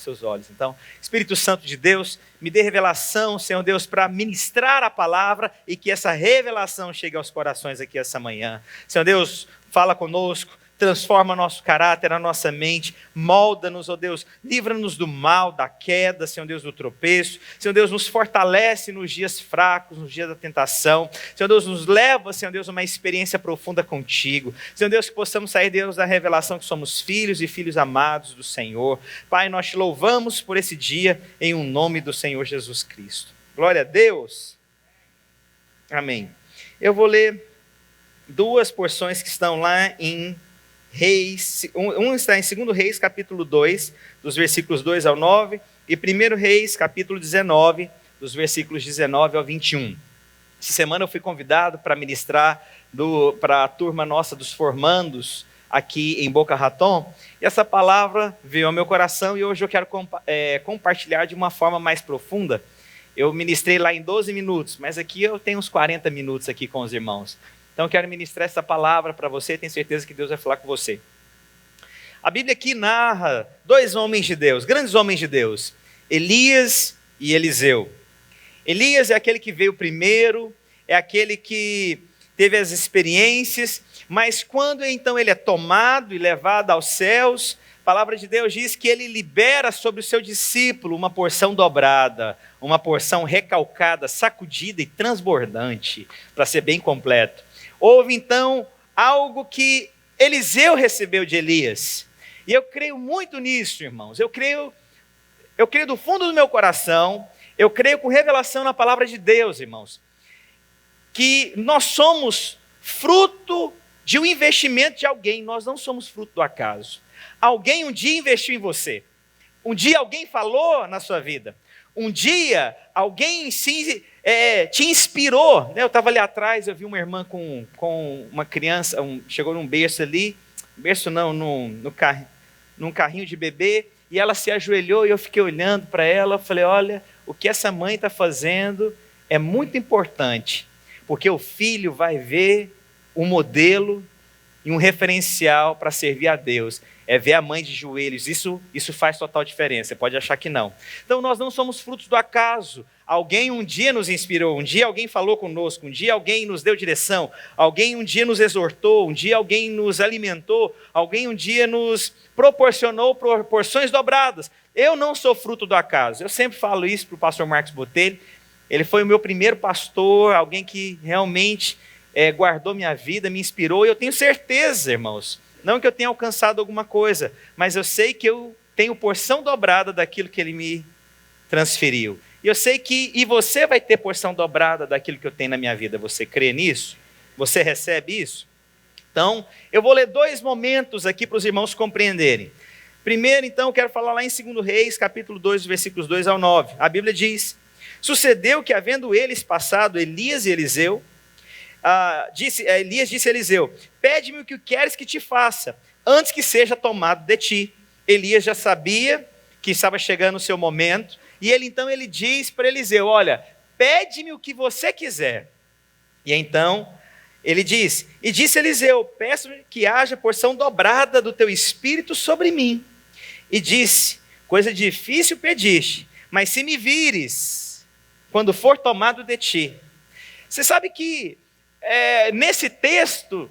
seus olhos. Então, Espírito Santo de Deus, me dê revelação, Senhor Deus, para ministrar a palavra e que essa revelação chegue aos corações aqui essa manhã. Senhor Deus, fala conosco, transforma nosso caráter, a nossa mente, molda-nos, ó Deus, livra-nos do mal, da queda, Senhor Deus, do tropeço. Senhor Deus, nos fortalece nos dias fracos, nos dias da tentação. Senhor Deus, nos leva, Senhor Deus, a uma experiência profunda contigo. Senhor Deus, que possamos sair, Deus, da revelação que somos filhos e filhos amados do Senhor. Pai, nós te louvamos por esse dia, em um nome do Senhor Jesus Cristo. Glória a Deus. Amém. Eu vou ler duas porções que estão lá em Reis, um está em 2 Reis, capítulo 2, dos versículos 2 ao 9, e 1 Reis, capítulo 19, dos versículos 19 ao 21. Essa semana eu fui convidado para ministrar para a turma nossa dos formandos aqui em Boca Raton, e essa palavra veio ao meu coração e hoje eu quero compartilhar de uma forma mais profunda. Eu ministrei lá em 12 minutos, mas aqui eu tenho uns 40 minutos aqui com os irmãos. Então eu quero ministrar essa palavra para você, tenho certeza que Deus vai falar com você. A Bíblia aqui narra dois homens de Deus, grandes homens de Deus, Elias e Eliseu. Elias é aquele que veio primeiro, é aquele que teve as experiências, mas quando então ele é tomado e levado aos céus, a palavra de Deus diz que ele libera sobre o seu discípulo uma porção dobrada, uma porção recalcada, sacudida e transbordante, para ser bem completo. Houve então algo que Eliseu recebeu de Elias. E eu creio muito nisso, irmãos. Eu creio do fundo do meu coração, eu creio com revelação na palavra de Deus, irmãos, que nós somos fruto de um investimento de alguém, nós não somos fruto do acaso. Alguém um dia investiu em você. Um dia alguém falou na sua vida. Um dia alguém te inspirou. Eu estava ali atrás, eu vi uma irmã com uma criança, chegou num berço ali, berço não, num carrinho de bebê, e ela se ajoelhou e eu fiquei olhando para ela, falei, olha, o que essa mãe está fazendo é muito importante, porque o filho vai ver um modelo e um referencial para servir a Deus. É ver a mãe de joelhos, isso faz total diferença, você pode achar que não. Então nós não somos frutos do acaso, alguém um dia nos inspirou, um dia alguém falou conosco, um dia alguém nos deu direção, alguém um dia nos exortou, um dia alguém nos alimentou, alguém um dia nos proporcionou porções dobradas. Eu não sou fruto do acaso, eu sempre falo isso para o pastor Marcos Botelho, ele foi o meu primeiro pastor, alguém que realmente guardou minha vida, me inspirou, e eu tenho certeza, irmãos, não que eu tenha alcançado alguma coisa, mas eu sei que eu tenho porção dobrada daquilo que ele me transferiu. E eu sei que você vai ter porção dobrada daquilo que eu tenho na minha vida. Você crê nisso? Você recebe isso? Então, eu vou ler dois momentos aqui para os irmãos compreenderem. Primeiro, então, eu quero falar lá em 2 Reis, capítulo 2, versículos 2 ao 9. A Bíblia diz, sucedeu que, havendo eles passado Elias e Eliseu, Elias disse a Eliseu, pede-me o que queres que te faça, antes que seja tomado de ti. Elias já sabia que estava chegando o seu momento, e ele diz para Eliseu, olha, pede-me o que você quiser. E então ele diz, e disse Eliseu, peço-me que haja porção dobrada do teu espírito sobre mim. E disse, coisa difícil pediste, mas se me vires, quando for tomado de ti. Você sabe que nesse texto,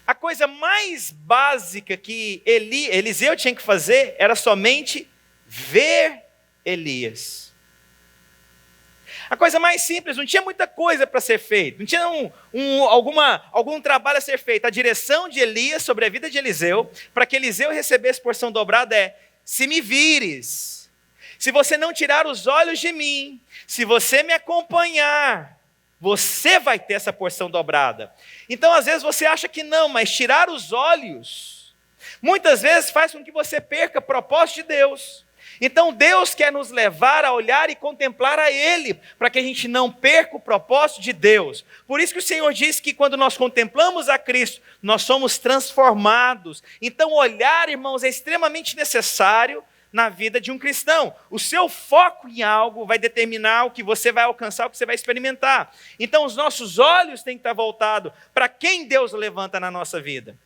a coisa mais básica que Eliseu tinha que fazer era somente ver Elias. A coisa mais simples, não tinha muita coisa para ser feita, não tinha algum trabalho a ser feito. A direção de Elias sobre a vida de Eliseu, para que Eliseu recebesse porção dobrada se me vires, se você não tirar os olhos de mim, se você me acompanhar, você vai ter essa porção dobrada. Então, às vezes, você acha que não, mas tirar os olhos, muitas vezes faz com que você perca o propósito de Deus. Então, Deus quer nos levar a olhar e contemplar a Ele, para que a gente não perca o propósito de Deus. Por isso que o Senhor diz que quando nós contemplamos a Cristo, nós somos transformados. Então, olhar, irmãos, é extremamente necessário na vida de um cristão. O seu foco em algo vai determinar o que você vai alcançar, o que você vai experimentar. Então os nossos olhos têm que estar voltados para quem Deus levanta na nossa vida.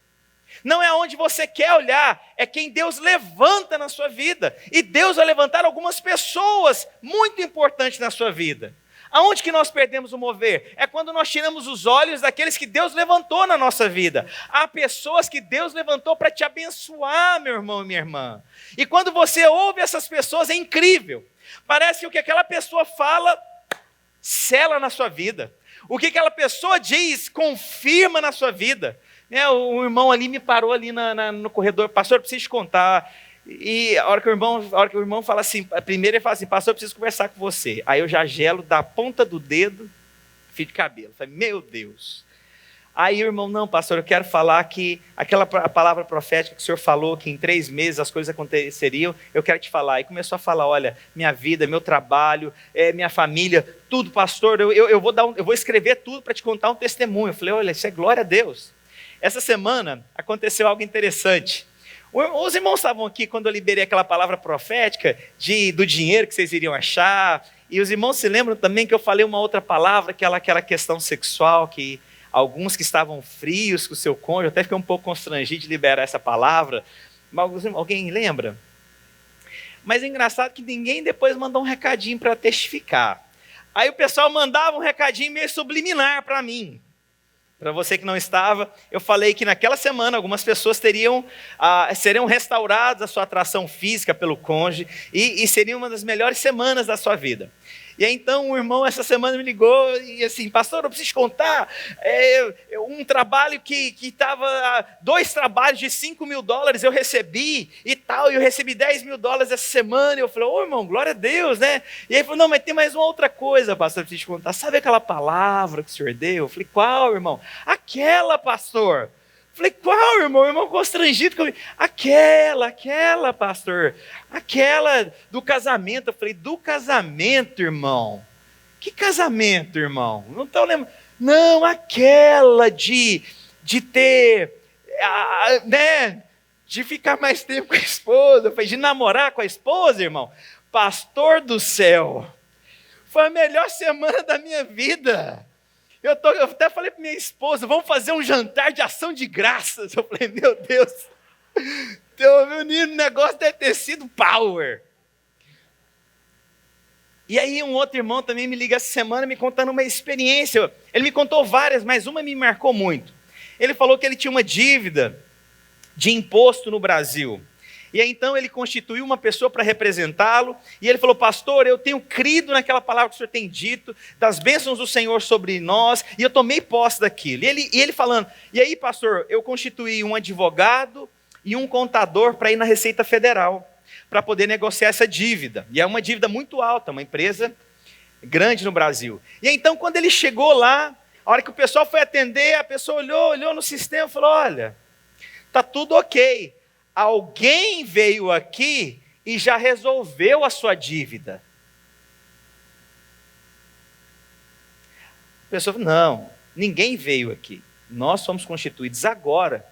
Não é onde você quer olhar, é quem Deus levanta na sua vida. E Deus vai levantar algumas pessoas muito importantes na sua vida. Aonde que nós perdemos o mover? É quando nós tiramos os olhos daqueles que Deus levantou na nossa vida. Há pessoas que Deus levantou para te abençoar, meu irmão e minha irmã. E quando você ouve essas pessoas, é incrível. Parece que o que aquela pessoa fala, sela na sua vida. O que aquela pessoa diz, confirma na sua vida. O irmão ali me parou ali no corredor. Pastor, eu preciso te contar. E a hora que o irmão fala assim, primeiro ele fala assim, pastor, eu preciso conversar com você. Aí eu já gelo da ponta do dedo, fio de cabelo. Eu falei, meu Deus. Aí o irmão, não, pastor, eu quero falar que aquela palavra profética que o senhor falou, que em 3 meses as coisas aconteceriam, eu quero te falar. E começou a falar, olha, minha vida, meu trabalho, minha família, tudo, pastor, eu vou escrever tudo para te contar um testemunho. Eu falei, olha, isso é glória a Deus. Essa semana aconteceu algo interessante. Os irmãos estavam aqui quando eu liberei aquela palavra profética do dinheiro que vocês iriam achar. E os irmãos se lembram também que eu falei uma outra palavra, aquela questão sexual, que alguns que estavam frios com o seu cônjuge, eu até fiquei um pouco constrangido de liberar essa palavra. Mas alguém lembra? Mas é engraçado que ninguém depois mandou um recadinho para testificar. Aí o pessoal mandava um recadinho meio subliminar para mim. Para você que não estava, eu falei que naquela semana algumas pessoas seriam restauradas a sua atração física pelo cônjuge e seria uma das melhores semanas da sua vida. E aí então o irmão essa semana me ligou e assim, pastor, eu preciso te contar um trabalho que estava, 2 trabalhos de $5.000 eu recebi e tal, e eu recebi $10.000 essa semana. E eu falei, irmão, glória a Deus, né? E aí ele falou, não, mas tem mais uma outra coisa, pastor, eu preciso te contar. Sabe aquela palavra que o senhor deu? Eu falei, qual, irmão? Aquela, pastor. Falei, qual, irmão? O irmão constrangido comigo. Aquela, pastor. Aquela do casamento. Eu falei, do casamento, irmão? Que casamento, irmão? Não estou lembrando. Não, aquela de ter, né? De ficar mais tempo com a esposa. Eu falei, de namorar com a esposa, irmão? Pastor do céu. Foi a melhor semana da minha vida. Eu até falei para minha esposa, vamos fazer um jantar de ação de graças. Eu falei, meu Deus, o negócio deve ter sido power. E aí um outro irmão também me liga essa semana me contando uma experiência. Ele me contou várias, mas uma me marcou muito. Ele falou que ele tinha uma dívida de imposto no Brasil. E aí então ele constituiu uma pessoa para representá-lo, e ele falou, pastor, eu tenho crido naquela palavra que o senhor tem dito, das bênçãos do Senhor sobre nós, e eu tomei posse daquilo. E ele falando, e aí pastor, eu constituí um advogado e um contador para ir na Receita Federal, para poder negociar essa dívida. E é uma dívida muito alta, uma empresa grande no Brasil. E aí, então quando ele chegou lá, a hora que o pessoal foi atender, a pessoa olhou no sistema e falou, olha, está tudo ok. Alguém veio aqui e já resolveu a sua dívida. A pessoa falou, não, ninguém veio aqui. Nós fomos constituídos agora.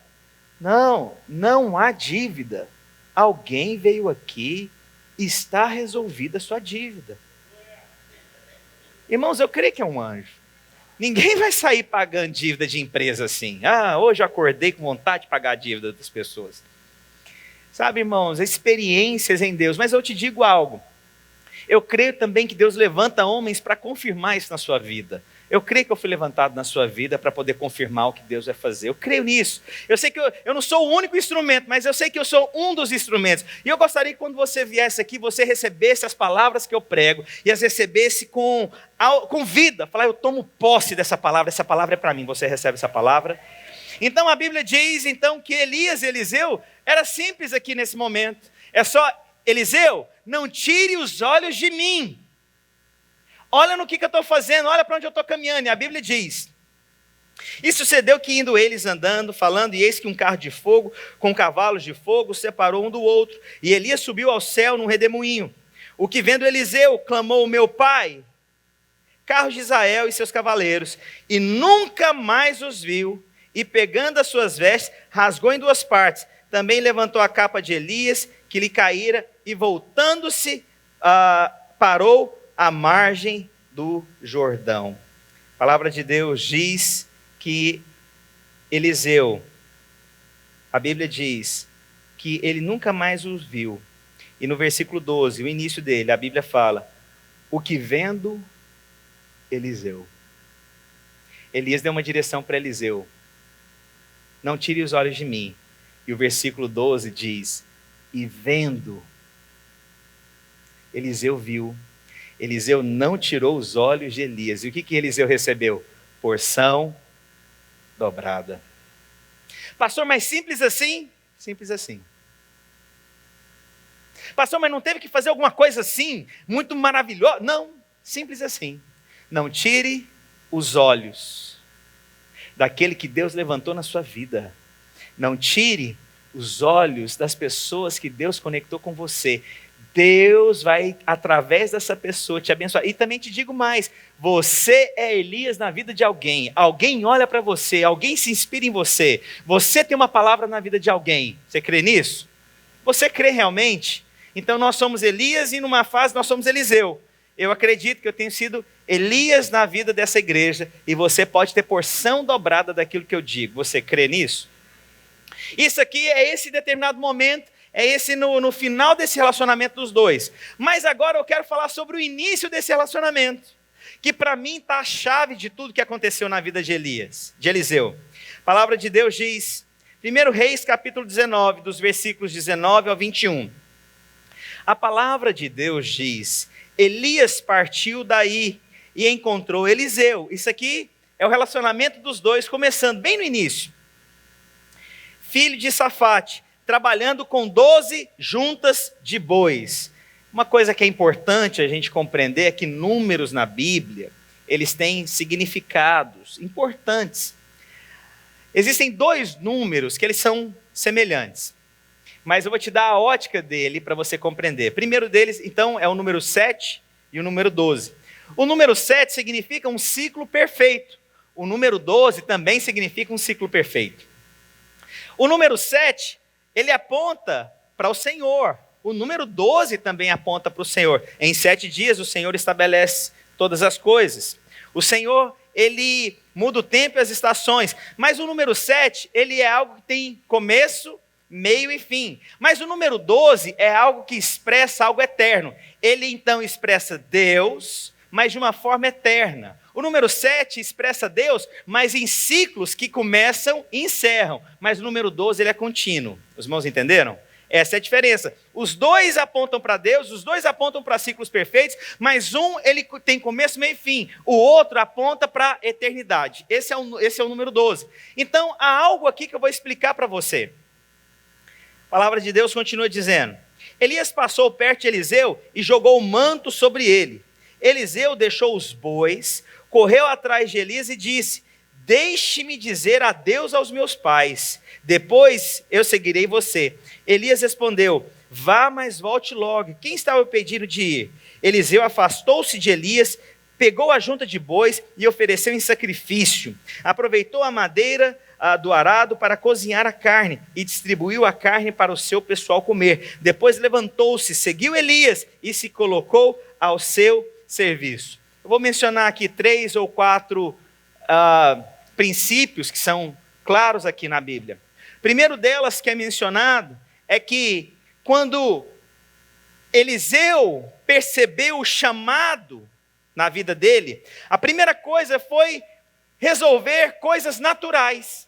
Não há dívida. Alguém veio aqui e está resolvida a sua dívida. Irmãos, eu creio que é um anjo. Ninguém vai sair pagando dívida de empresa assim. Hoje eu acordei com vontade de pagar a dívida das pessoas. Sabe, irmãos, experiências em Deus. Mas eu te digo algo. Eu creio também que Deus levanta homens para confirmar isso na sua vida. Eu creio que eu fui levantado na sua vida para poder confirmar o que Deus vai fazer. Eu creio nisso. Eu sei que eu não sou o único instrumento, mas eu sei que eu sou um dos instrumentos. E eu gostaria que quando você viesse aqui, você recebesse as palavras que eu prego e as recebesse com vida. Falar, eu tomo posse dessa palavra, essa palavra é para mim. Você recebe essa palavra? Então a Bíblia diz então que Elias e Eliseu era simples aqui nesse momento. É só, Eliseu, não tire os olhos de mim. Olha no que eu estou fazendo, olha para onde eu estou caminhando. E a Bíblia diz, e sucedeu que indo eles andando, falando, e eis que um carro de fogo com cavalos de fogo separou um do outro. E Elias subiu ao céu num redemoinho. O que vendo Eliseu, clamou, meu pai, carros de Israel e seus cavaleiros, e nunca mais os viu. E pegando as suas vestes, rasgou em 2 partes. Também levantou a capa de Elias, que lhe caíra, e voltando-se, parou à margem do Jordão. A palavra de Deus diz que Eliseu a Bíblia diz que ele nunca mais os viu. E no versículo 12, o início dele, a Bíblia fala, o que vendo Eliseu. Elias deu uma direção para Eliseu. Não tire os olhos de mim. E o versículo 12 diz, e vendo, Eliseu viu. Eliseu não tirou os olhos de Elias. E o que Eliseu recebeu? Porção dobrada. Pastor, mas simples assim? Simples assim. Pastor, mas não teve que fazer alguma coisa assim, muito maravilhosa? Não, simples assim. Não tire os olhos daquele que Deus levantou na sua vida. Não tire os olhos das pessoas que Deus conectou com você. Deus vai, através dessa pessoa, te abençoar. E também te digo mais, você é Elias na vida de alguém. Alguém olha para você, alguém se inspira em você. Você tem uma palavra na vida de alguém. Você crê nisso? Você crê realmente? Então nós somos Elias e numa fase nós somos Eliseu. Eu acredito que eu tenho sido Elias na vida dessa igreja e você pode ter porção dobrada daquilo que eu digo. Você crê nisso? Isso aqui é esse determinado momento, é esse no final desse relacionamento dos dois. Mas agora eu quero falar sobre o início desse relacionamento, que para mim está a chave de tudo que aconteceu na vida de Eliseu. A palavra de Deus diz, 1 Reis capítulo 19, dos versículos 19 ao 21. A palavra de Deus diz, Elias partiu daí e encontrou Eliseu. Isso aqui é o relacionamento dos dois, começando bem no início. Filho de Safate, trabalhando com 12 juntas de bois. Uma coisa que é importante a gente compreender é que números na Bíblia, eles têm significados importantes. Existem 2 números que eles são semelhantes, mas eu vou te dar a ótica dele para você compreender. O primeiro deles, então, é o número 7 e o número 12. O número 7 significa um ciclo perfeito. O número 12 também significa um ciclo perfeito. O número 7, ele aponta para o Senhor. O número 12 também aponta para o Senhor. Em 7 dias o Senhor estabelece todas as coisas. O Senhor, ele muda o tempo e as estações. Mas o número 7, ele é algo que tem começo, meio e fim. Mas o número 12 é algo que expressa algo eterno. Ele então expressa Deus, mas de uma forma eterna. O número 7 expressa Deus, mas em ciclos que começam e encerram. Mas o número 12 ele é contínuo. Os irmãos entenderam? Essa é a diferença. Os dois apontam para Deus, os dois apontam para ciclos perfeitos, mas um ele tem começo, meio e fim. O outro aponta para a eternidade. Esse é o número 12. Então, há algo aqui que eu vou explicar para você. A palavra de Deus continua dizendo, Elias passou perto de Eliseu e jogou o manto sobre ele. Eliseu deixou os bois, correu atrás de Elias e disse, deixe-me dizer adeus aos meus pais, depois eu seguirei você. Elias respondeu, vá, mas volte logo. Quem estava pedindo de ir? Eliseu afastou-se de Elias, pegou a junta de bois e ofereceu em sacrifício. Aproveitou a madeira do arado para cozinhar a carne e distribuiu a carne para o seu pessoal comer. Depois levantou-se, seguiu Elias e se colocou ao seu serviço. Eu vou mencionar aqui 3 ou 4 princípios que são claros aqui na Bíblia. O primeiro delas que é mencionado é que quando Eliseu percebeu o chamado na vida dele, a primeira coisa foi resolver coisas naturais.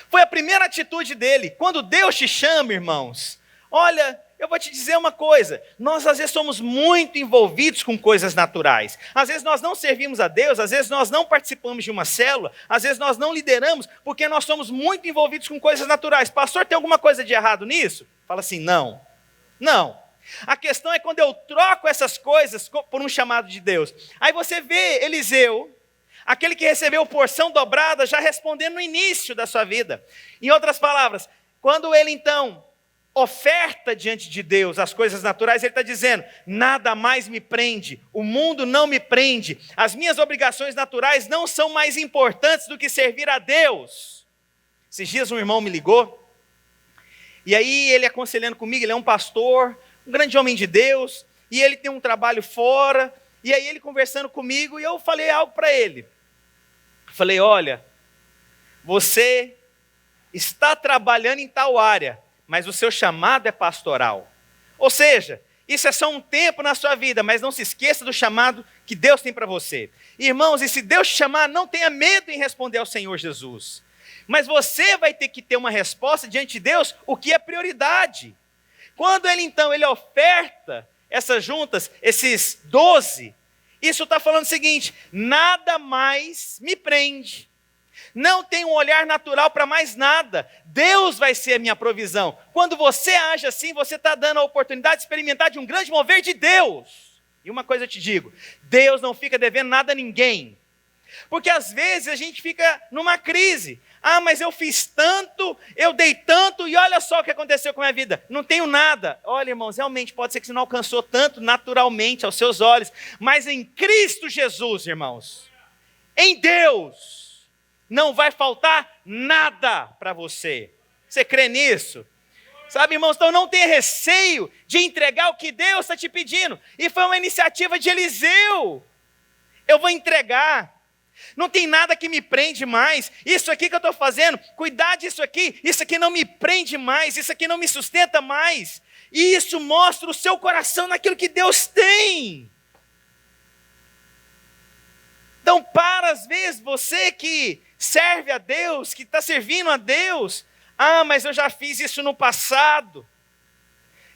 Foi a primeira atitude dele. Quando Deus te chama, irmãos, olha, eu vou te dizer uma coisa, nós às vezes somos muito envolvidos com coisas naturais. Às vezes nós não servimos a Deus, às vezes nós não participamos de uma célula, às vezes nós não lideramos, porque nós somos muito envolvidos com coisas naturais. Pastor, tem alguma coisa de errado nisso? Fala assim, não. Não. A questão é quando eu troco essas coisas por um chamado de Deus. Aí você vê Eliseu, aquele que recebeu porção dobrada, já respondendo no início da sua vida. Em outras palavras, quando ele então oferta diante de Deus as coisas naturais, ele está dizendo, nada mais me prende, o mundo não me prende, as minhas obrigações naturais não são mais importantes do que servir a Deus. Esses dias um irmão me ligou, e aí ele aconselhando comigo, ele é um pastor, um grande homem de Deus, e ele tem um trabalho fora, e aí ele conversando comigo, e eu falei algo para ele. Falei, olha, você está trabalhando em tal área, mas o seu chamado é pastoral. Ou seja, isso é só um tempo na sua vida, mas não se esqueça do chamado que Deus tem para você. Irmãos, e se Deus te chamar, não tenha medo em responder ao Senhor Jesus. Mas você vai ter que ter uma resposta diante de Deus, o que é prioridade. Quando ele oferta essas juntas, esses 12, isso está falando o seguinte: nada mais me prende. Não tenho um olhar natural para mais nada. Deus vai ser a minha provisão. Quando você age assim, você está dando a oportunidade de experimentar de um grande mover de Deus. E uma coisa eu te digo: Deus não fica devendo nada a ninguém. Porque às vezes a gente fica numa crise. Ah, mas eu fiz tanto, eu dei tanto, e olha só o que aconteceu com a minha vida. Não tenho nada. Olha, irmãos, realmente pode ser que você não alcançou tanto naturalmente aos seus olhos. Mas em Cristo Jesus, irmãos, em Deus, não vai faltar nada para você. Você crê nisso? Sabe, irmãos, então não tenha receio de entregar o que Deus está te pedindo. E foi uma iniciativa de Eliseu. Eu vou entregar. Não tem nada que me prende mais. Isso aqui que eu estou fazendo, cuidar disso aqui, isso aqui não me prende mais, isso aqui não me sustenta mais. E isso mostra o seu coração naquilo que Deus tem. Então, às vezes, você que serve a Deus, que está servindo a Deus, ah, mas eu já fiz isso no passado.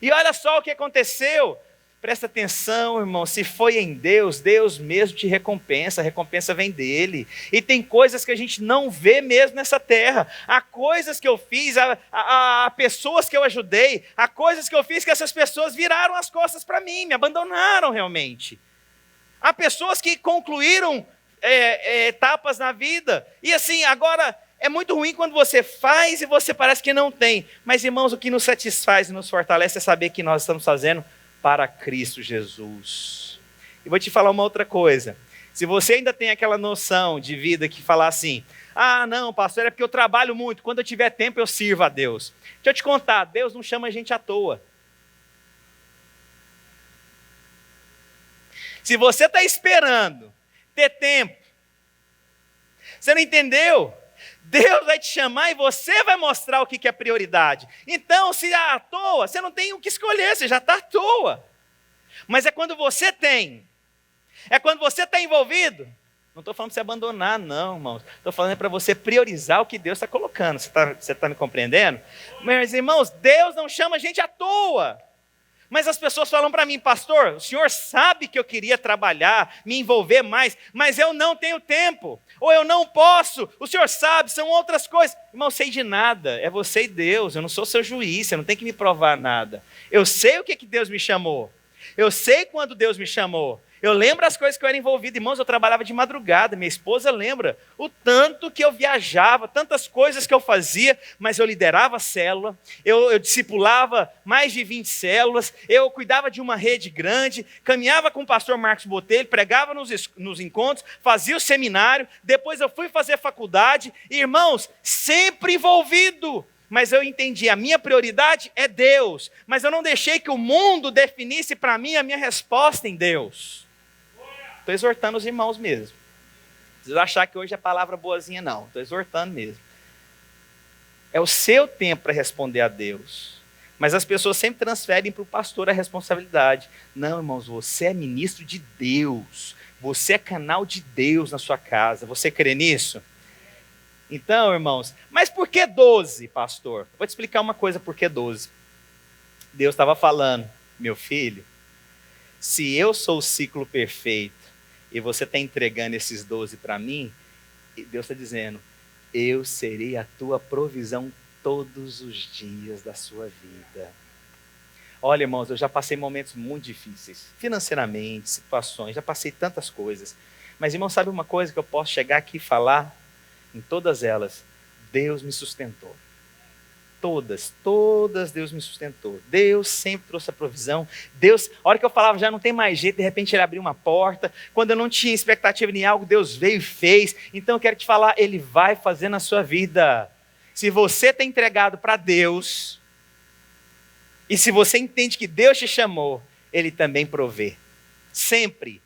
E olha só o que aconteceu. Presta atenção, irmão, se foi em Deus, Deus mesmo te recompensa, a recompensa vem dele. E tem coisas que a gente não vê mesmo nessa terra. Há coisas que eu fiz, há pessoas que eu ajudei, há coisas que eu fiz que essas pessoas viraram as costas para mim, me abandonaram realmente. Há pessoas que concluíram etapas na vida. E assim, agora, é muito ruim quando você faz e você parece que não tem. Mas, irmãos, o que nos satisfaz e nos fortalece é saber que nós estamos fazendo para Cristo Jesus. E vou te falar uma outra coisa. Se você ainda tem aquela noção de vida que fala assim: ah, não, pastor, é porque eu trabalho muito, quando eu tiver tempo eu sirvo a Deus. Deixa eu te contar, Deus não chama a gente à toa. Se você está esperando ter tempo, você não entendeu? Deus vai te chamar e você vai mostrar o que é prioridade. Então, se é à toa, você não tem o que escolher, você já está à toa. Mas é quando você tem, é quando você está envolvido. Não estou falando para você abandonar, não, irmãos. Estou falando para você priorizar o que Deus está colocando. Você tá me compreendendo? Mas, irmãos, Deus não chama a gente à toa. Mas as pessoas falam para mim: pastor, o senhor sabe que eu queria trabalhar, me envolver mais, mas eu não tenho tempo, ou eu não posso, o senhor sabe, são outras coisas. Irmão, sei de nada, é você e Deus, eu não sou seu juiz, você não tem que me provar nada. Eu sei o que Deus me chamou, eu sei quando Deus me chamou. Eu lembro as coisas que eu era envolvido. Irmãos, eu trabalhava de madrugada. Minha esposa lembra o tanto que eu viajava, tantas coisas que eu fazia, mas eu liderava a célula, eu discipulava mais de 20 células, eu cuidava de uma rede grande, caminhava com o pastor Marcos Botelho, pregava nos encontros, fazia o seminário, depois eu fui fazer faculdade. Irmãos, sempre envolvido. Mas eu entendi, a minha prioridade é Deus. Mas eu não deixei que o mundo definisse para mim a minha resposta em Deus. Estou exortando os irmãos mesmo. Não precisa achar que hoje é palavra boazinha, não. Estou exortando mesmo. É o seu tempo para responder a Deus. Mas as pessoas sempre transferem para o pastor a responsabilidade. Não, irmãos, você é ministro de Deus. Você é canal de Deus na sua casa. Você crê nisso? Então, irmãos, mas por que 12, pastor? Vou te explicar uma coisa, por que 12. Deus estava falando: meu filho, se eu sou o ciclo perfeito, e você está entregando esses 12 para mim, Deus está dizendo: eu serei a tua provisão todos os dias da sua vida. Olha, irmãos, eu já passei momentos muito difíceis, financeiramente, situações, já passei tantas coisas. Mas, irmão, sabe uma coisa que eu posso chegar aqui e falar? Em todas elas, Deus me sustentou. Todas Deus me sustentou. Deus sempre trouxe a provisão. Deus, a hora que eu falava já não tem mais jeito, de repente Ele abriu uma porta. Quando eu não tinha expectativa em algo, Deus veio e fez. Então eu quero te falar, Ele vai fazer na sua vida. Se você está entregado para Deus, e se você entende que Deus te chamou, Ele também provê. Sempre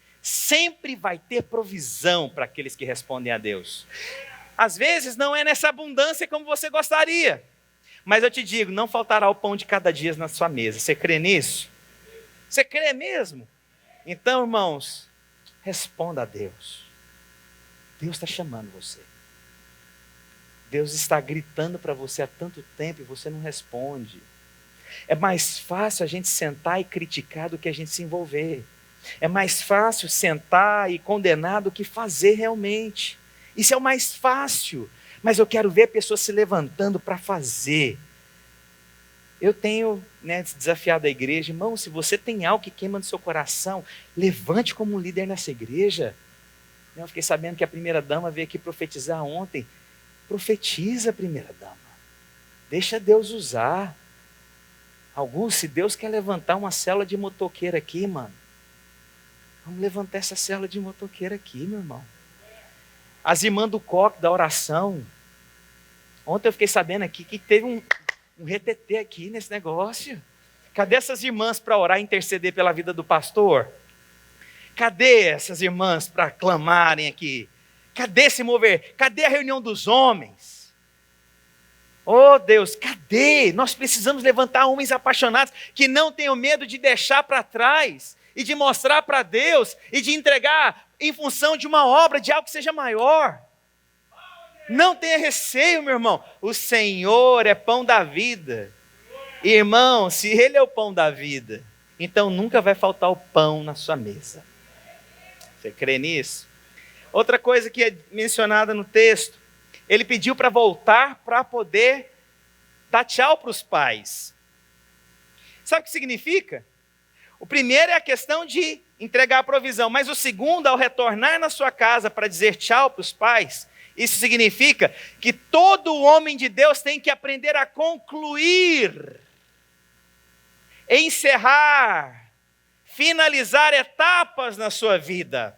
vai ter provisão para aqueles que respondem a Deus. Às vezes não é nessa abundância como você gostaria. Mas eu te digo, não faltará o pão de cada dia na sua mesa. Você crê nisso? Você crê mesmo? Então, irmãos, responda a Deus. Deus está chamando você. Deus está gritando para você há tanto tempo e você não responde. É mais fácil a gente sentar e criticar do que a gente se envolver. É mais fácil sentar e condenar do que fazer realmente. Isso é o mais fácil. Mas eu quero ver pessoas se levantando para fazer. Eu tenho desafiado a igreja, irmão, se você tem algo que queima no seu coração, levante como líder nessa igreja. Eu fiquei sabendo que a primeira-dama veio aqui profetizar ontem. Profetiza, primeira-dama. Deixa Deus usar. Alguns, se Deus quer levantar uma célula de motoqueiro aqui, mano, vamos levantar essa célula de motoqueiro aqui, meu irmão. As irmãs do coque, da oração. Ontem eu fiquei sabendo aqui que teve um retetê aqui nesse negócio. Cadê essas irmãs para orar e interceder pela vida do pastor? Cadê essas irmãs para clamarem aqui? Cadê se mover? Cadê a reunião dos homens? Oh Deus, cadê? Nós precisamos levantar homens apaixonados que não tenham medo de deixar para trás e de mostrar para Deus e de entregar em função de uma obra, de algo que seja maior. Não tenha receio, meu irmão. O Senhor é pão da vida. Irmão, se Ele é o pão da vida, então nunca vai faltar o pão na sua mesa. Você crê nisso? Outra coisa que é mencionada no texto, ele pediu para voltar para poder dar tchau para os pais. Sabe o que significa? O primeiro é a questão de entregar a provisão, mas o segundo, ao retornar na sua casa para dizer tchau para os pais, isso significa que todo homem de Deus tem que aprender a concluir, encerrar, finalizar etapas na sua vida.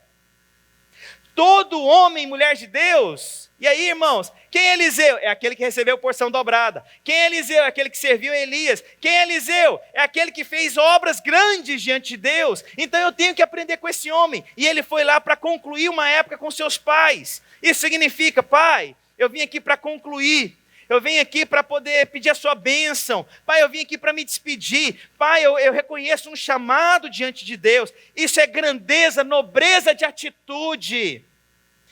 Todo homem e mulher de Deus, e aí, irmãos, quem é Eliseu? É aquele que recebeu porção dobrada. Quem é Eliseu? É aquele que serviu a Elias. Quem é Eliseu? É aquele que fez obras grandes diante de Deus. Então eu tenho que aprender com esse homem. E ele foi lá para concluir uma época com seus pais. Isso significa, pai, eu vim aqui para concluir. Eu vim aqui para poder pedir a sua bênção. Pai, eu vim aqui para me despedir. Pai, eu reconheço um chamado diante de Deus. Isso é grandeza, nobreza de atitude.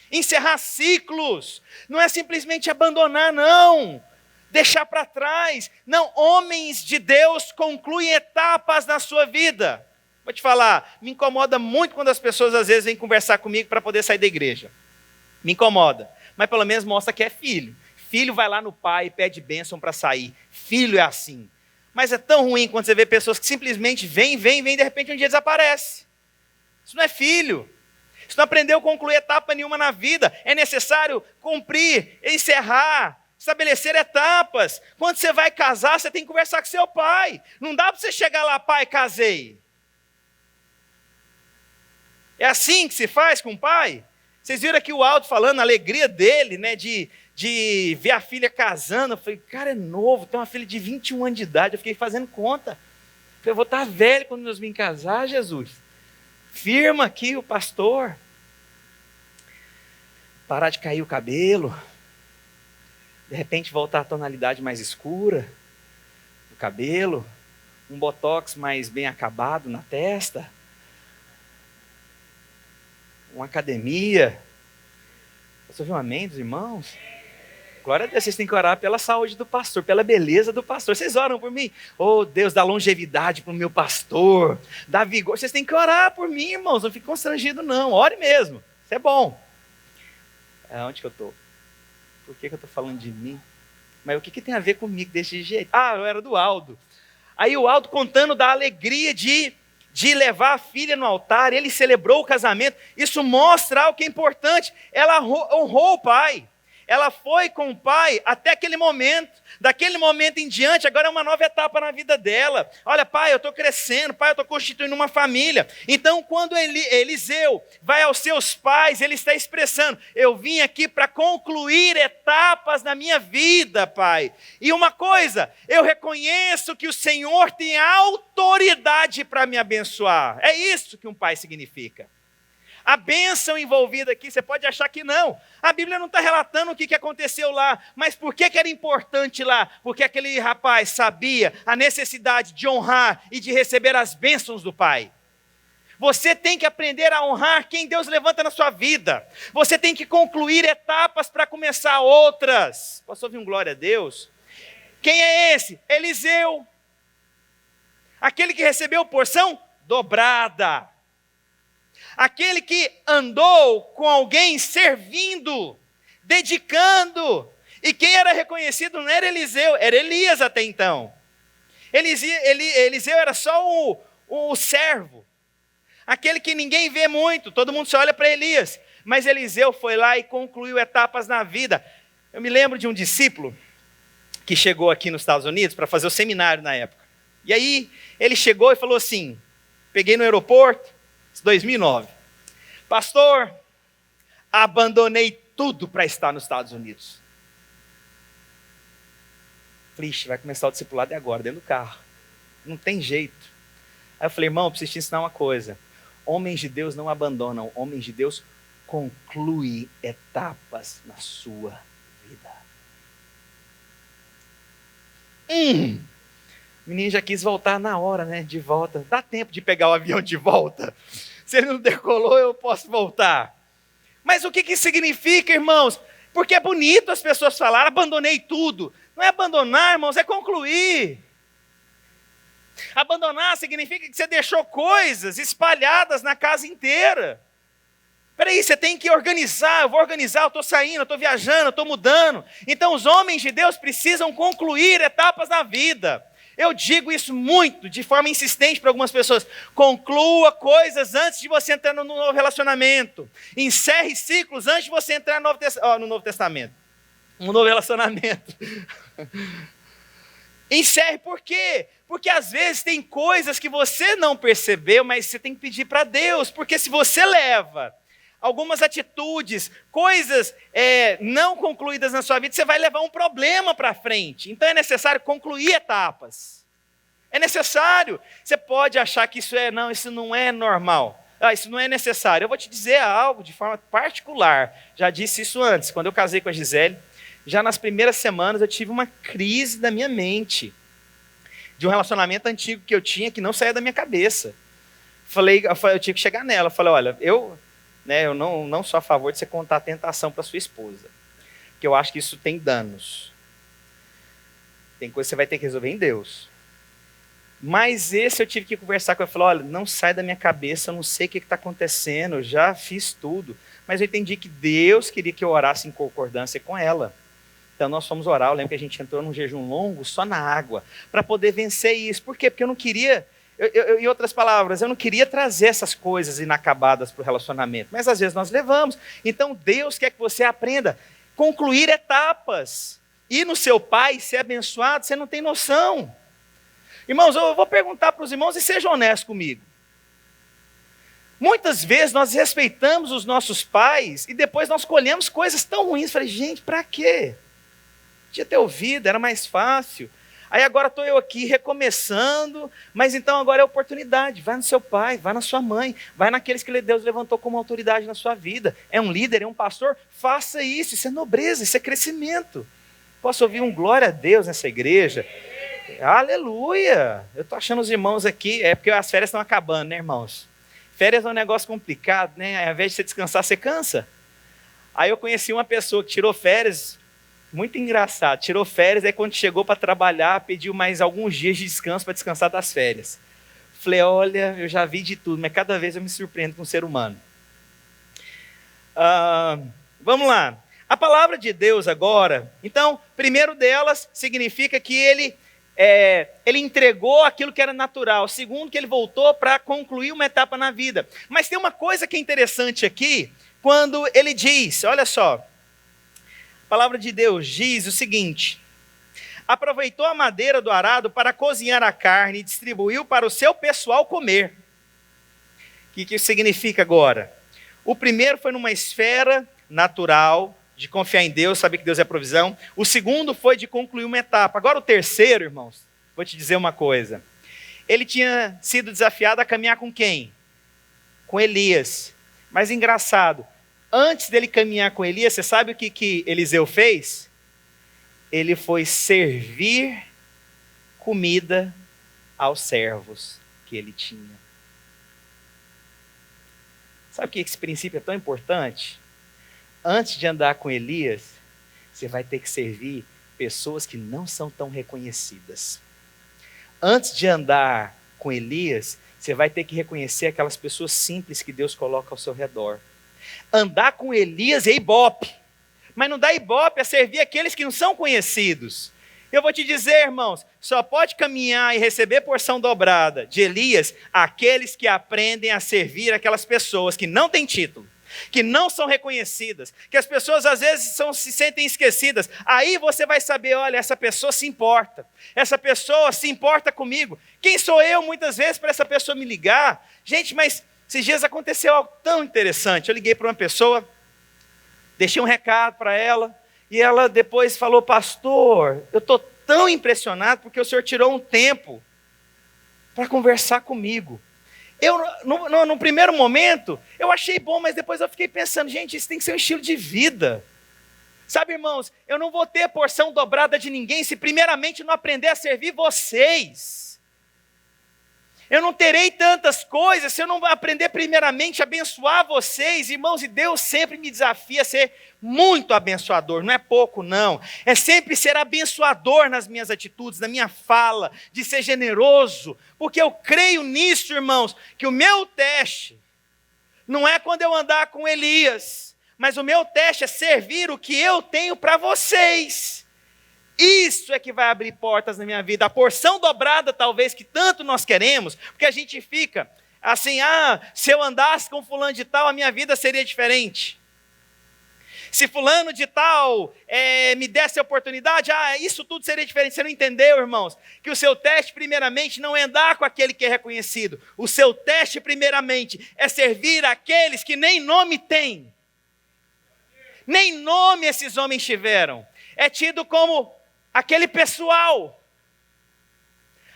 Encerrar ciclos. Não é simplesmente abandonar, não. Deixar para trás. Não, homens de Deus concluem etapas na sua vida. Vou te falar, me incomoda muito quando as pessoas às vezes vêm conversar comigo para poder sair da igreja. Me incomoda. Mas pelo menos mostra que é filho. Filho vai lá no pai e pede bênção para sair. Filho é assim. Mas é tão ruim quando você vê pessoas que simplesmente vêm, de repente um dia desaparece. Isso não é filho. Isso não aprendeu a concluir etapa nenhuma na vida. É necessário cumprir, encerrar, estabelecer etapas. Quando você vai casar, você tem que conversar com seu pai. Não dá para você chegar lá, pai, casei. É assim que se faz com o pai? Vocês viram aqui o Aldo falando, a alegria dele, né, de ver a filha casando. Eu falei, cara, é novo, tem uma filha de 21 anos de idade. Eu fiquei fazendo conta. Eu falei, eu vou estar velho quando nós vim casar, Jesus. Firma aqui o pastor. Parar de cair o cabelo. De repente voltar à tonalidade mais escura do cabelo. Um botox mais bem acabado na testa. Uma academia. Você ouviu um amém dos irmãos? Glória a Deus, vocês têm que orar pela saúde do pastor, pela beleza do pastor. Vocês oram por mim? Oh Deus, dá longevidade para o meu pastor, dá vigor. Vocês têm que orar por mim, irmãos, não fique constrangido não, ore mesmo, isso é bom. Onde que eu estou? Por que eu estou falando de mim? Mas o que tem a ver comigo desse jeito? Eu era do Aldo. Aí o Aldo contando da alegria de levar a filha no altar, ele celebrou o casamento. Isso mostra algo que é importante. Ela honrou o pai. Ela foi com o pai até aquele momento. Daquele momento em diante, agora é uma nova etapa na vida dela. Olha, pai, eu estou crescendo, pai, eu estou constituindo uma família. Então, quando Eliseu vai aos seus pais, ele está expressando, eu vim aqui para concluir etapas na minha vida, pai. E uma coisa, eu reconheço que o Senhor tem autoridade para me abençoar. É isso que um pai significa. A bênção envolvida aqui, você pode achar que não. A Bíblia não está relatando o que aconteceu lá. Mas por que era importante lá? Porque aquele rapaz sabia a necessidade de honrar e de receber as bênçãos do Pai. Você tem que aprender a honrar quem Deus levanta na sua vida. Você tem que concluir etapas para começar outras. Posso ouvir um glória a Deus? Quem é esse? Eliseu. Aquele que recebeu porção dobrada. Aquele que andou com alguém servindo, dedicando. E quem era reconhecido não era Eliseu, era Elias até então. Eliseu era só o servo. Aquele que ninguém vê muito, todo mundo só olha para Elias. Mas Eliseu foi lá e concluiu etapas na vida. Eu me lembro de um discípulo que chegou aqui nos Estados Unidos para fazer o seminário na época. E aí ele chegou e falou assim, peguei no aeroporto, 2009. Pastor, abandonei tudo para estar nos Estados Unidos. Falei, vai começar o discipulado agora, dentro do carro. Não tem jeito. Aí eu falei, irmão, eu preciso te ensinar uma coisa. Homens de Deus não abandonam, homens de Deus concluem etapas na sua vida. O menino já quis voltar na hora, né? De volta. Dá tempo de pegar o avião de volta. Se ele não decolou, eu posso voltar. Mas o que isso significa, irmãos? Porque é bonito as pessoas falarem, abandonei tudo. Não é abandonar, irmãos, é concluir. Abandonar significa que você deixou coisas espalhadas na casa inteira. Peraí, você tem que organizar, eu vou organizar, eu estou saindo, eu estou viajando, eu estou mudando. Então os homens de Deus precisam concluir etapas na vida. Eu digo isso muito, de forma insistente para algumas pessoas. Conclua coisas antes de você entrar no novo relacionamento. Encerre ciclos antes de você entrar no Novo Testamento. No novo relacionamento. Encerre por quê? Porque às vezes tem coisas que você não percebeu, mas você tem que pedir para Deus. Porque se você leva algumas atitudes, coisas não concluídas na sua vida, você vai levar um problema para frente. Então é necessário concluir etapas. É necessário. Você pode achar que isso não é normal. Isso não é necessário. Eu vou te dizer algo de forma particular. Já disse isso antes. Quando eu casei com a Gisele, já nas primeiras semanas eu tive uma crise da minha mente. De um relacionamento antigo que eu tinha que não saía da minha cabeça. Eu tinha que chegar nela. Falei, olha, eu não sou a favor de você contar a tentação para sua esposa. Porque eu acho que isso tem danos. Tem coisa que você vai ter que resolver em Deus. Mas esse eu tive que conversar com ela. Eu falei, olha, não sai da minha cabeça, eu não sei o que está acontecendo, eu já fiz tudo. Mas eu entendi que Deus queria que eu orasse em concordância com ela. Então nós fomos orar, eu lembro que a gente entrou num jejum longo, só na água, para poder vencer isso. Por quê? Porque eu não queria... em outras palavras, eu não queria trazer essas coisas inacabadas para o relacionamento, mas às vezes nós levamos. Então Deus quer que você aprenda a concluir etapas. Ir no seu pai, ser abençoado, você não tem noção. Irmãos, eu vou perguntar para os irmãos e sejam honestos comigo. Muitas vezes nós respeitamos os nossos pais e depois nós colhemos coisas tão ruins. Falei, gente, para quê? Podia ter ouvido, era mais fácil. Aí agora estou eu aqui recomeçando, mas então agora é a oportunidade. Vai no seu pai, vai na sua mãe, vai naqueles que Deus levantou como autoridade na sua vida. É um líder, é um pastor, faça isso. Isso é nobreza, isso é crescimento. Posso ouvir um glória a Deus nessa igreja? Aleluia! Eu estou achando os irmãos aqui, é porque as férias estão acabando, né, irmãos? Férias é um negócio complicado, né? Ao invés de você descansar, você cansa. Aí eu conheci uma pessoa que tirou férias. Muito engraçado, tirou férias, aí quando chegou para trabalhar, pediu mais alguns dias de descanso para descansar das férias. Falei, olha, eu já vi de tudo, mas cada vez eu me surpreendo com o ser humano. Vamos lá. A palavra de Deus agora, então, primeiro delas, significa que ele entregou aquilo que era natural. Segundo, que ele voltou para concluir uma etapa na vida. Mas tem uma coisa que é interessante aqui, quando ele diz, olha só, a palavra de Deus diz o seguinte: aproveitou a madeira do arado para cozinhar a carne e distribuiu para o seu pessoal comer. O que isso significa agora? O primeiro foi numa esfera natural, de confiar em Deus, saber que Deus é provisão. O segundo foi de concluir uma etapa. Agora o terceiro, irmãos, vou te dizer uma coisa. Ele tinha sido desafiado a caminhar com quem? Com Elias. Mas engraçado, antes dele caminhar com Elias, você sabe o que Eliseu fez? Ele foi servir comida aos servos que ele tinha. Sabe que esse princípio é tão importante? Antes de andar com Elias, você vai ter que servir pessoas que não são tão reconhecidas. Antes de andar com Elias, você vai ter que reconhecer aquelas pessoas simples que Deus coloca ao seu redor. Andar com Elias é ibope, mas não dá ibope a servir aqueles que não são conhecidos. Eu vou te dizer, irmãos, só pode caminhar e receber porção dobrada de Elias aqueles que aprendem a servir aquelas pessoas que não têm título, que não são reconhecidas, que as pessoas às vezes se sentem esquecidas. Aí você vai saber, olha, essa pessoa se importa comigo. Quem sou eu muitas vezes para essa pessoa me ligar? Gente, mas esses dias aconteceu algo tão interessante. Eu liguei para uma pessoa, deixei um recado para ela, e ela depois falou: pastor, eu estou tão impressionado porque o senhor tirou um tempo para conversar comigo. Eu, no primeiro momento, eu achei bom, mas depois eu fiquei pensando, gente, isso tem que ser um estilo de vida. Sabe, irmãos, eu não vou ter porção dobrada de ninguém se primeiramente não aprender a servir vocês. Eu não terei tantas coisas se eu não aprender primeiramente a abençoar vocês, irmãos, e Deus sempre me desafia a ser muito abençoador, não é pouco não, é sempre ser abençoador nas minhas atitudes, na minha fala, de ser generoso, porque eu creio nisso, irmãos, que o meu teste não é quando eu andar com Elias, mas o meu teste é servir o que eu tenho para vocês. Isso é que vai abrir portas na minha vida. A porção dobrada, talvez, que tanto nós queremos, porque a gente fica assim, se eu andasse com fulano de tal, a minha vida seria diferente. Se fulano de tal me desse a oportunidade, isso tudo seria diferente. Você não entendeu, irmãos? Que o seu teste, primeiramente, não é andar com aquele que é reconhecido. O seu teste, primeiramente, é servir aqueles que nem nome têm. Nem nome esses homens tiveram. É tido como aquele pessoal,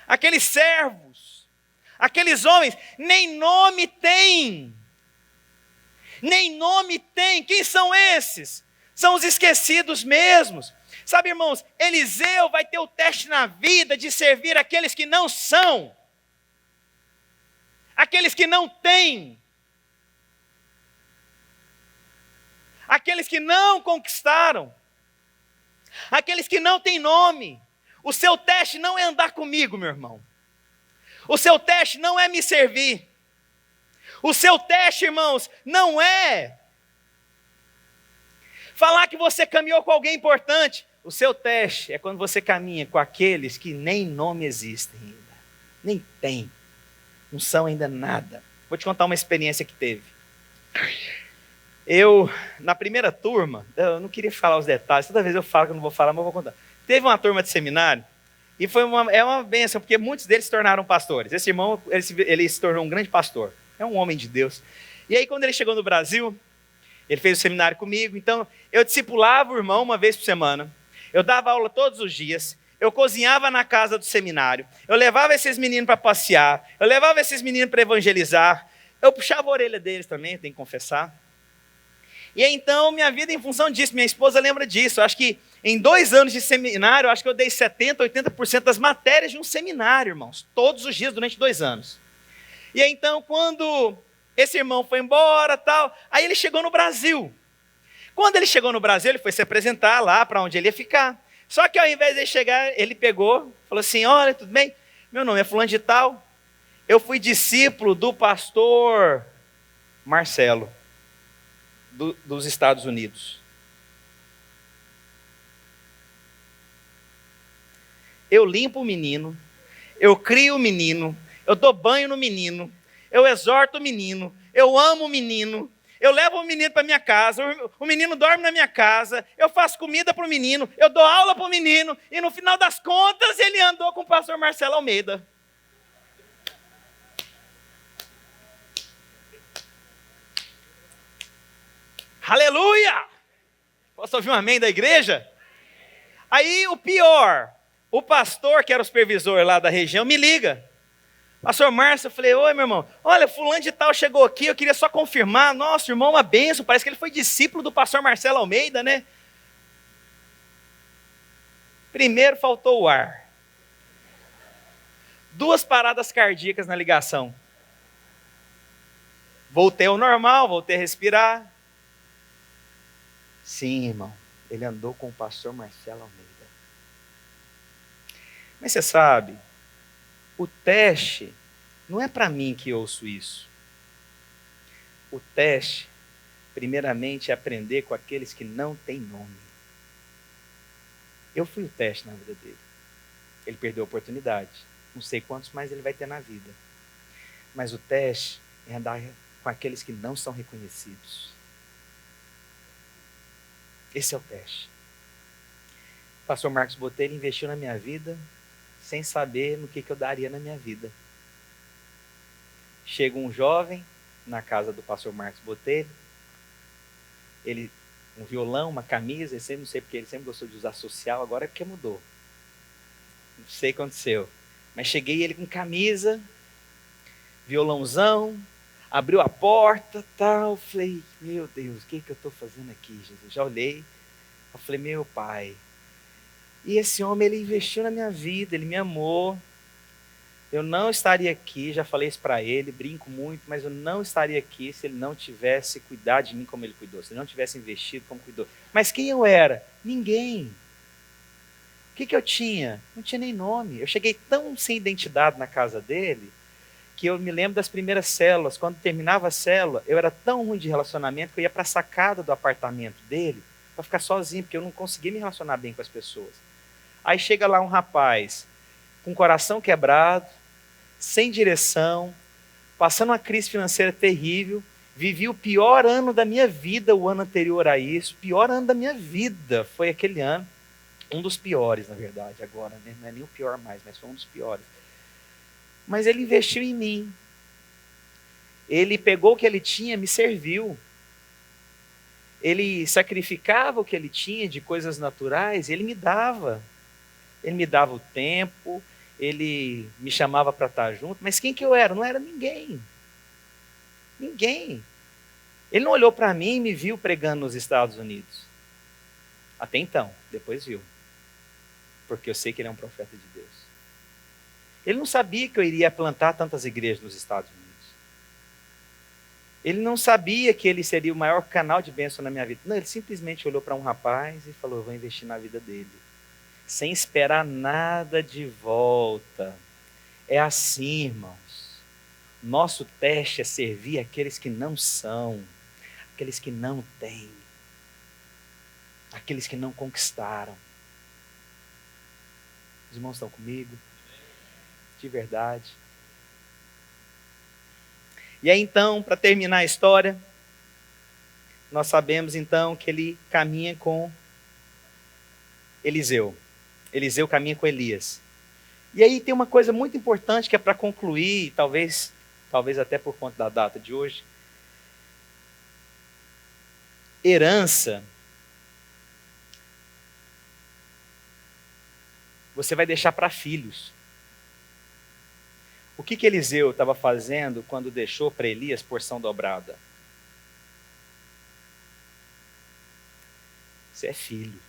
aqueles servos, aqueles homens, nem nome tem. Nem nome tem. Quem são esses? São os esquecidos mesmos. Sabe, irmãos, Eliseu vai ter o teste na vida de servir aqueles que não são, aqueles que não têm, aqueles que não conquistaram, aqueles que não têm nome. O seu teste não é andar comigo, meu irmão. O seu teste não é me servir. O seu teste, irmãos, não é falar que você caminhou com alguém importante. O seu teste é quando você caminha com aqueles que nem nome existem ainda. Nem tem. Não são ainda nada. Vou te contar uma experiência que teve. Na primeira turma, eu não queria falar os detalhes, toda vez eu falo que eu não vou falar, mas eu vou contar. Teve uma turma de seminário, e é uma bênção, porque muitos deles se tornaram pastores. Esse irmão, ele se tornou um grande pastor, é um homem de Deus. E aí, quando ele chegou no Brasil, ele fez o seminário comigo, então eu discipulava o irmão uma vez por semana, eu dava aula todos os dias, eu cozinhava na casa do seminário, eu levava esses meninos para passear, eu levava esses meninos para evangelizar, eu puxava a orelha deles também, tenho que confessar. E então, minha vida em função disso, minha esposa lembra disso, eu acho que em 2 anos de seminário, eu acho que eu dei 70%, 80% das matérias de um seminário, irmãos, todos os dias durante 2 anos. E aí, então, quando esse irmão foi embora, tal, aí ele chegou no Brasil. Quando ele chegou no Brasil, ele foi se apresentar lá para onde ele ia ficar. Só que ao invés de ele chegar, ele pegou, falou assim: olha, tudo bem? Meu nome é fulano de tal, eu fui discípulo do pastor Marcelo, dos Estados Unidos. Eu limpo o menino, eu crio o menino, eu dou banho no menino, eu exorto o menino, eu amo o menino, eu levo o menino para minha casa, o menino dorme na minha casa, eu faço comida para o menino, eu dou aula para o menino, e no final das contas ele andou com o pastor Marcelo Almeida. Aleluia! Posso ouvir um amém da igreja? Aí o pior, o pastor, que era o supervisor lá da região, me liga. Pastor Márcio, eu falei, oi meu irmão, olha, fulano de tal chegou aqui, eu queria só confirmar, nossa, irmão, uma bênção, parece que ele foi discípulo do pastor Marcelo Almeida, né? Primeiro faltou o ar. 2 paradas cardíacas na ligação. Voltei ao normal, voltei a respirar. Sim, irmão, ele andou com o pastor Marcelo Almeida. Mas você sabe, o teste não é para mim que ouço isso. O teste, primeiramente, é aprender com aqueles que não têm nome. Eu fui o teste na vida dele. Ele perdeu a oportunidade. Não sei quantos mais ele vai ter na vida. Mas o teste é andar com aqueles que não são reconhecidos. Esse é o teste. O pastor Marcos Botelho investiu na minha vida sem saber no que eu daria na minha vida. Chega um jovem na casa do pastor Marcos Botelho, ele, um violão, uma camisa, não sei porque ele sempre gostou de usar social, agora é porque mudou. Não sei o que aconteceu. Mas cheguei ele com camisa, violãozão, abriu a porta, tal, falei, meu Deus, o que eu estou fazendo aqui, Jesus? Já olhei, eu falei, meu pai. E esse homem, ele investiu na minha vida, ele me amou. Eu não estaria aqui, já falei isso para ele, brinco muito, mas eu não estaria aqui se ele não tivesse cuidado de mim como ele cuidou, se ele não tivesse investido como cuidou. Mas quem eu era? Ninguém. O que eu tinha? Não tinha nem nome. Eu cheguei tão sem identidade na casa dele, que eu me lembro das primeiras células. Quando terminava a célula, eu era tão ruim de relacionamento que eu ia para a sacada do apartamento dele para ficar sozinho, porque eu não conseguia me relacionar bem com as pessoas. Aí chega lá um rapaz com o coração quebrado, sem direção, passando uma crise financeira terrível, vivi o pior ano da minha vida, o ano anterior a isso, o pior ano da minha vida foi aquele ano, um dos piores, na verdade, agora, né? Não é nem o pior mais, mas foi um dos piores. Mas ele investiu em mim, ele pegou o que ele tinha, me serviu, ele sacrificava o que ele tinha de coisas naturais, ele me dava o tempo, ele me chamava para estar junto, mas quem que eu era? Não era ninguém. Ninguém. Ele não olhou para mim e me viu pregando nos Estados Unidos. Até então, depois viu. Porque eu sei que ele é um profeta de Deus. Ele não sabia que eu iria plantar tantas igrejas nos Estados Unidos. Ele não sabia que ele seria o maior canal de bênção na minha vida. Não, ele simplesmente olhou para um rapaz e falou, eu vou investir na vida dele. Sem esperar nada de volta. É assim, irmãos. Nosso teste é servir aqueles que não são, aqueles que não têm, aqueles que não conquistaram. Os irmãos estão comigo? De verdade. E aí então, para terminar a história, nós sabemos então que ele caminha com Eliseu. Eliseu caminha com Elias. E aí tem uma coisa muito importante que é para concluir, talvez até por conta da data de hoje. Herança, você vai deixar para filhos. O que Eliseu estava fazendo quando deixou para Elias porção dobrada? Você é filho.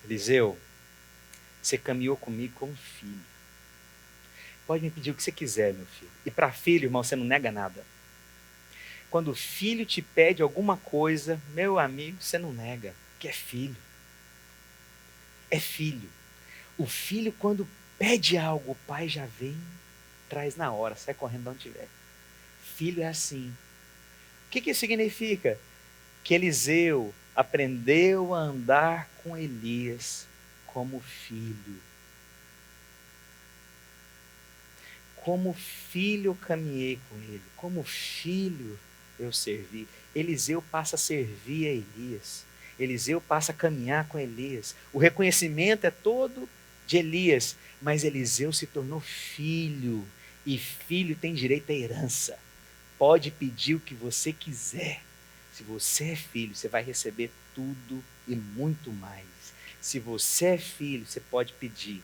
Eliseu, você caminhou comigo como filho. Pode me pedir o que você quiser, meu filho. E para filho, irmão, você não nega nada. Quando o filho te pede alguma coisa, meu amigo, você não nega, que é filho. É filho. O filho, quando pede algo, o pai já vem, traz na hora, sai correndo de onde estiver. Filho é assim. O que isso significa? Que Eliseu aprendeu a andar com Elias como filho. Como filho eu caminhei com ele, como filho eu servi. Eliseu passa a servir a Elias. Eliseu passa a caminhar com Elias. O reconhecimento é todo de Elias, mas Eliseu se tornou filho, e filho tem direito à herança. Pode pedir o que você quiser. Se você é filho, você vai receber tudo e muito mais. Se você é filho, você pode pedir.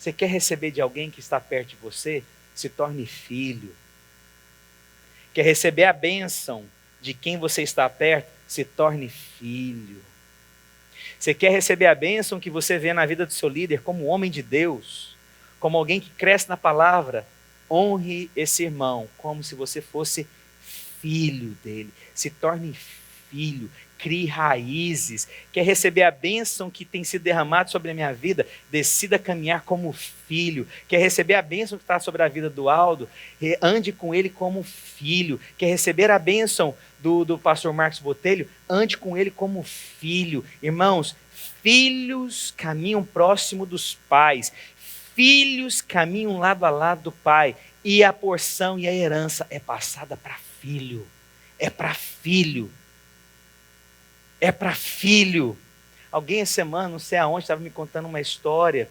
Você quer receber de alguém que está perto de você? Se torne filho. Quer receber a bênção de quem você está perto? Se torne filho. Você quer receber a bênção que você vê na vida do seu líder como homem de Deus, como alguém que cresce na palavra? Honre esse irmão como se você fosse filho dele. Se torne filho. Crie raízes. Quer receber a bênção que tem sido derramada sobre a minha vida? Decida caminhar como filho. Quer receber a bênção que está sobre a vida do Aldo? Ande com ele como filho. Quer receber a bênção do pastor Marcos Botelho? Ande com ele como filho. Irmãos, filhos caminham próximo dos pais. Filhos caminham lado a lado do pai. E a porção e a herança é passada para filho. É para filho. É para filho. Alguém essa semana, não sei aonde, estava me contando uma história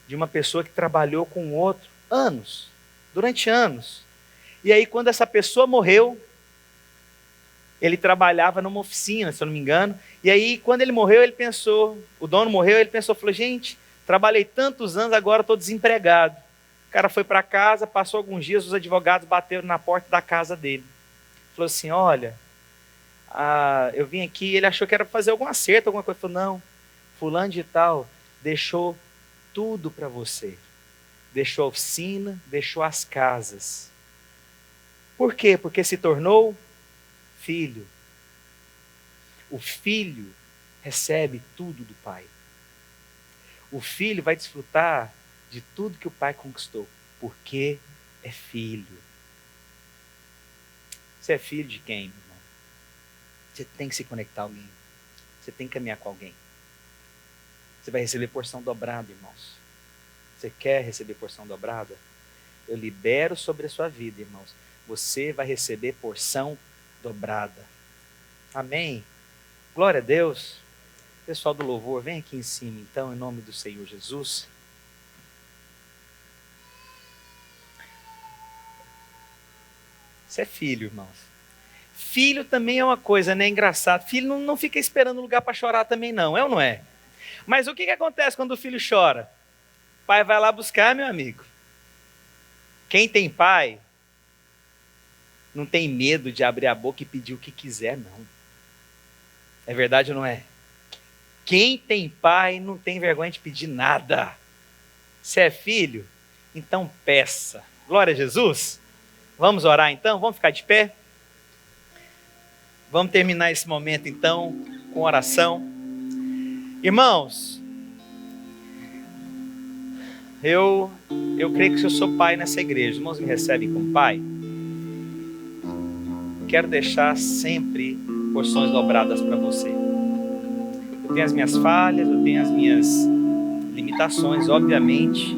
de uma pessoa que trabalhou com outro durante anos. E aí quando essa pessoa morreu, ele trabalhava numa oficina, se eu não me engano. E aí quando ele morreu, o dono morreu, ele pensou, falou, gente, trabalhei tantos anos, agora estou desempregado. O cara foi para casa, passou alguns dias, os advogados bateram na porta da casa dele. Falou assim, olha, eu vim aqui, ele achou que era fazer algum acerto, alguma coisa. Falou, não, fulano de tal deixou tudo para você. Deixou a oficina, deixou as casas. Por quê? Porque se tornou filho. O filho recebe tudo do pai. O filho vai desfrutar de tudo que o pai conquistou, porque é filho. Você é filho de quem, irmão? Você tem que se conectar a alguém. Você tem que caminhar com alguém. Você vai receber porção dobrada, irmãos. Você quer receber porção dobrada? Eu libero sobre a sua vida, irmãos. Você vai receber porção dobrada. Amém? Glória a Deus. Pessoal do louvor, vem aqui em cima, então, em nome do Senhor Jesus. Você é filho, irmãos. Filho também é uma coisa, né? Engraçado. Filho não fica esperando lugar para chorar também, não. É ou não é? Mas o que acontece quando o filho chora? O pai vai lá buscar, meu amigo. Quem tem pai não tem medo de abrir a boca e pedir o que quiser, não. É verdade ou não é? Quem tem pai não tem vergonha de pedir nada. Se é filho, então peça. Glória a Jesus. Vamos orar então? Vamos ficar de pé? Vamos terminar esse momento então com oração. Irmãos, eu creio que eu sou pai nessa igreja. Os irmãos me recebem como pai. Quero deixar sempre porções dobradas para você. Eu tenho as minhas falhas, eu tenho as minhas limitações, obviamente,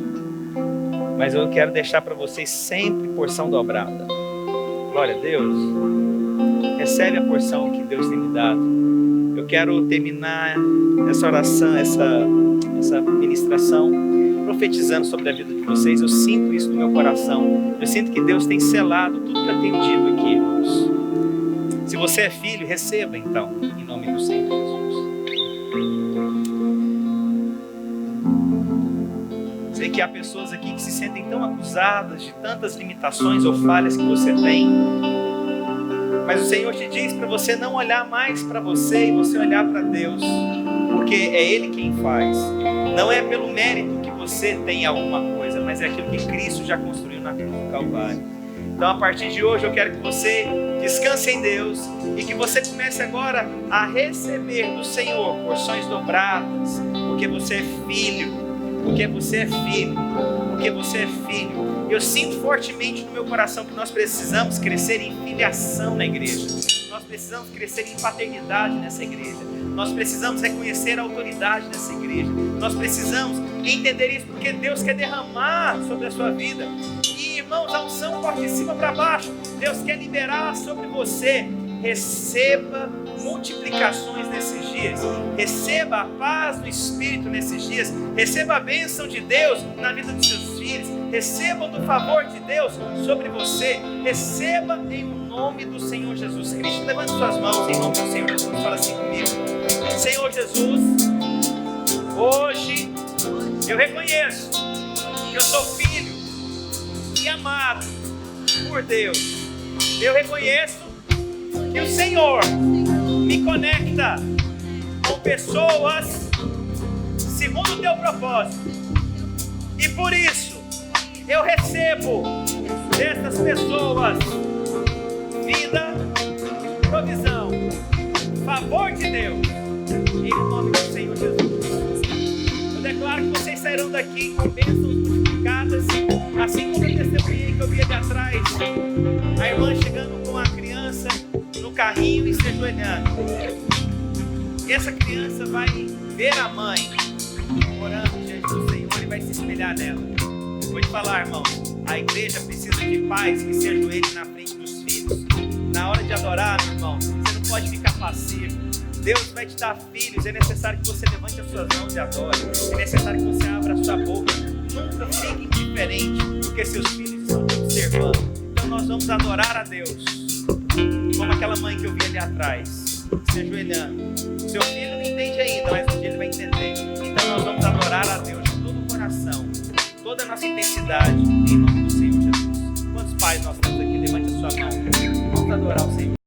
mas eu quero deixar para vocês sempre porção dobrada. Glória a Deus. Recebe a porção que Deus tem me dado. Eu quero terminar essa oração, essa ministração, profetizando sobre a vida de vocês. Eu sinto isso no meu coração. Eu sinto que Deus tem selado tudo que eu tenho dito aqui, irmãos. Se você é filho, receba então, em nome do Senhor Jesus. Sei que há pessoas aqui que se sentem tão acusadas de tantas limitações ou falhas que você tem. Mas o Senhor te diz para você não olhar mais para você e você olhar para Deus, porque é Ele quem faz. Não é pelo mérito que você tem alguma coisa, mas é aquilo que Cristo já construiu na cruz do Calvário. Então, a partir de hoje, eu quero que você descanse em Deus e que você comece agora a receber do Senhor porções dobradas, porque você é filho, porque você é filho, porque você é filho. Eu sinto fortemente no meu coração que nós precisamos crescer em filiação na igreja. Nós precisamos crescer em paternidade nessa igreja. Nós precisamos reconhecer a autoridade nessa igreja. Nós precisamos entender isso porque Deus quer derramar sobre a sua vida. E, irmãos, a unção corre de cima para baixo. Deus quer liberar sobre você. Receba multiplicações nesses dias. Receba a paz do Espírito nesses dias. Receba a bênção de Deus na vida dos seus filhos. Receba do favor de Deus sobre você. Receba em nome do Senhor Jesus Cristo. Levante suas mãos em nome do Senhor Jesus. Fala assim comigo. Senhor Jesus, hoje eu reconheço que eu sou filho e amado por Deus. Eu reconheço que o Senhor me conecta com pessoas segundo o teu propósito. E por isso eu recebo dessas pessoas vida, provisão, favor de Deus, em nome do Senhor Jesus. Eu declaro que vocês sairão daqui com bênçãos multiplicadas, assim como eu testemunhei que eu vi ali atrás a irmã chegando com a criança no carrinho e se ajoelhando. E essa criança vai ver a mãe orando diante do Senhor e vai se espelhar nela. Vou te falar, irmão, a igreja precisa de pais que se ajoelhem na frente dos filhos. Na hora de adorar, meu irmão, você não pode ficar passivo. Deus vai te dar filhos, é necessário que você levante as suas mãos e adore. É necessário que você abra a sua boca. Nunca fique indiferente, porque seus filhos estão te observando. Então nós vamos adorar a Deus, como aquela mãe que eu vi ali atrás, se ajoelhando. Seu filho não entende ainda, mas um dia ele vai entender. Então nós vamos adorar a Deus de todo o coração, toda a nossa intensidade, em nome do Senhor Jesus. Quantos pais nós temos aqui? Levante a sua mão. Vamos adorar o Senhor.